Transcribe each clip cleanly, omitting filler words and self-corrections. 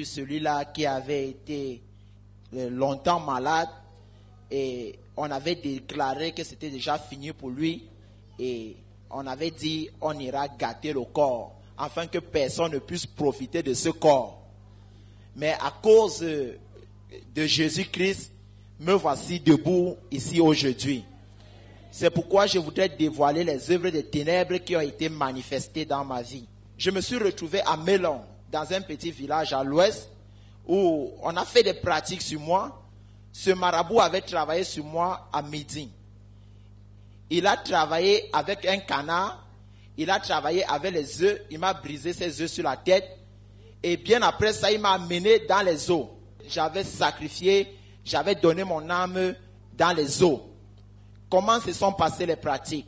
sur celui-là qui avait été longtemps malade et on avait déclaré que c'était déjà fini pour lui et on avait dit on ira gâter le corps afin que personne ne puisse profiter de ce corps. Mais à cause de Jésus-Christ, me voici debout ici aujourd'hui. C'est pourquoi je voudrais dévoiler les œuvres des ténèbres qui ont été manifestées dans ma vie. Je me suis retrouvé à Mélon, dans un petit village à l'ouest, où on a fait des pratiques sur moi. Ce marabout avait travaillé sur moi à midi. Il a travaillé avec un canard, il a travaillé avec les œufs, il m'a brisé ses œufs sur la tête. Et bien après ça, il m'a amené dans les eaux. J'avais sacrifié, j'avais donné mon âme dans les eaux. Comment se sont passées les pratiques?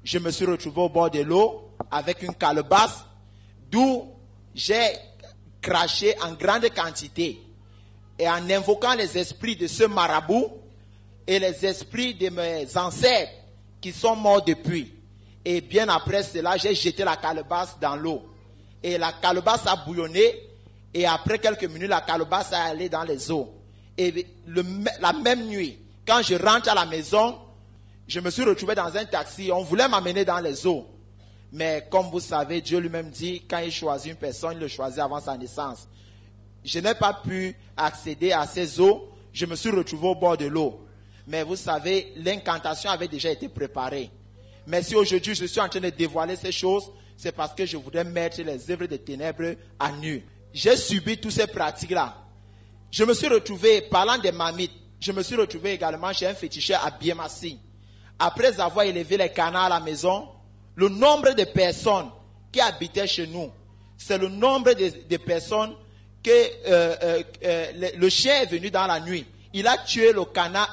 Je me suis retrouvé au bord de l'eau avec une calebasse, d'où j'ai craché en grande quantité. Et en invoquant les esprits de ce marabout et les esprits de mes ancêtres qui sont morts depuis. Et bien après cela, j'ai jeté la calebasse dans l'eau. Et la calebasse a bouillonné. Et après quelques minutes, la calebasse est allée dans les eaux. Et la même nuit, quand je rentre à la maison, je me suis retrouvé dans un taxi. On voulait m'amener dans les eaux. Mais comme vous savez, Dieu lui-même dit, quand il choisit une personne, il le choisit avant sa naissance. Je n'ai pas pu accéder à ces eaux. Je me suis retrouvé au bord de l'eau. Mais vous savez, l'incantation avait déjà été préparée. Mais si aujourd'hui je suis en train de dévoiler ces choses, c'est parce que je voudrais mettre les œuvres des ténèbres à nu. J'ai subi toutes ces pratiques-là. Je me suis retrouvé, parlant des mamites, je me suis retrouvé également chez un féticheur à Biemassi. Après avoir élevé les canards à la maison, le nombre de personnes qui habitaient chez nous, c'est le nombre de personnes que le chien est venu dans la nuit. Il a tué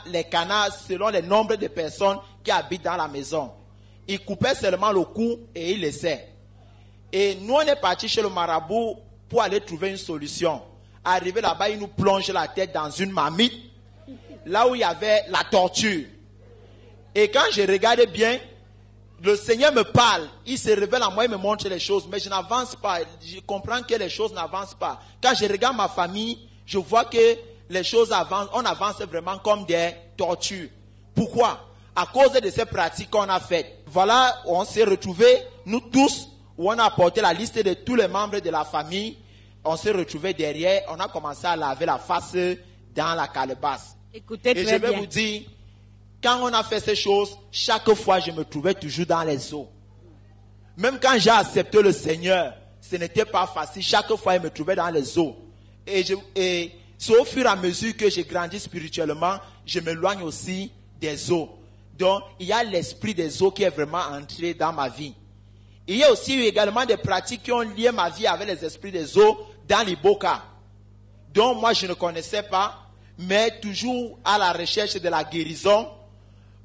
les canards selon le nombre de personnes qui habitent dans la maison. Il coupait seulement le cou et il laissait. Et nous, on est parti chez le marabout pour aller trouver une solution. Arrivé là-bas, il nous plonge la tête dans une marmite, là où il y avait la torture. Et quand je regardais bien, le Seigneur me parle, il se révèle à moi, il me montre les choses, mais je n'avance pas. Je comprends que les choses n'avancent pas. Quand je regarde ma famille, je vois que les choses avancent, on avance vraiment comme des tortures. Pourquoi? À cause de ces pratiques qu'on a faites. Voilà, on s'est retrouvés, nous tous, où on a apporté la liste de tous les membres de la famille. On s'est retrouvés derrière, on a commencé à laver la face dans la calebasse. Écoutez très bien. Et je vais vous dire, quand on a fait ces choses, chaque fois je me trouvais toujours dans les eaux. Même quand j'ai accepté le Seigneur, ce n'était pas facile. Chaque fois, je me trouvais dans les eaux. Et c'est au fur et à mesure que j'ai grandi spirituellement, je m'éloigne aussi des eaux. Donc, il y a l'esprit des eaux qui est vraiment entré dans ma vie. Il y a aussi également des pratiques qui ont lié ma vie avec les esprits des eaux dans l'Iboka. Donc, moi, je ne connaissais pas, mais toujours à la recherche de la guérison,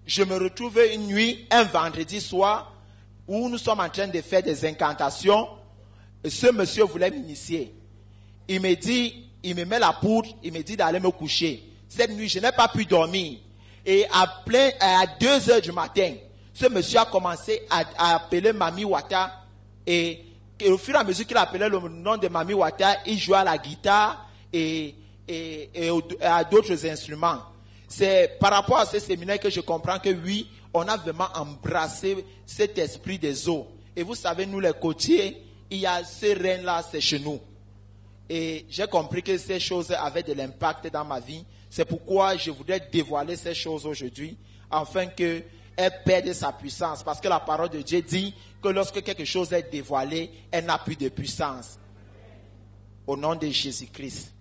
je me retrouve une nuit, un vendredi soir, où nous sommes en train de faire des incantations. Et ce monsieur voulait m'initier. Il me dit, il me met la poudre, il me dit d'aller me coucher. Cette nuit, je n'ai pas pu dormir. Et à 2 heures du matin, ce monsieur a commencé à appeler Mami Wata. Et au fur et à mesure qu'il appelait le nom de Mami Wata, il jouait à la guitare et à d'autres instruments. C'est par rapport à ce séminaire que je comprends que oui, on a vraiment embrassé cet esprit des eaux. Et vous savez, nous les côtiers, il y a ce reine-là, c'est chez nous. Et j'ai compris que ces choses avaient de l'impact dans ma vie. C'est pourquoi je voudrais dévoiler ces choses aujourd'hui, afin qu'elles perdent sa puissance. Parce que la parole de Dieu dit que lorsque quelque chose est dévoilé, elle n'a plus de puissance. Au nom de Jésus-Christ.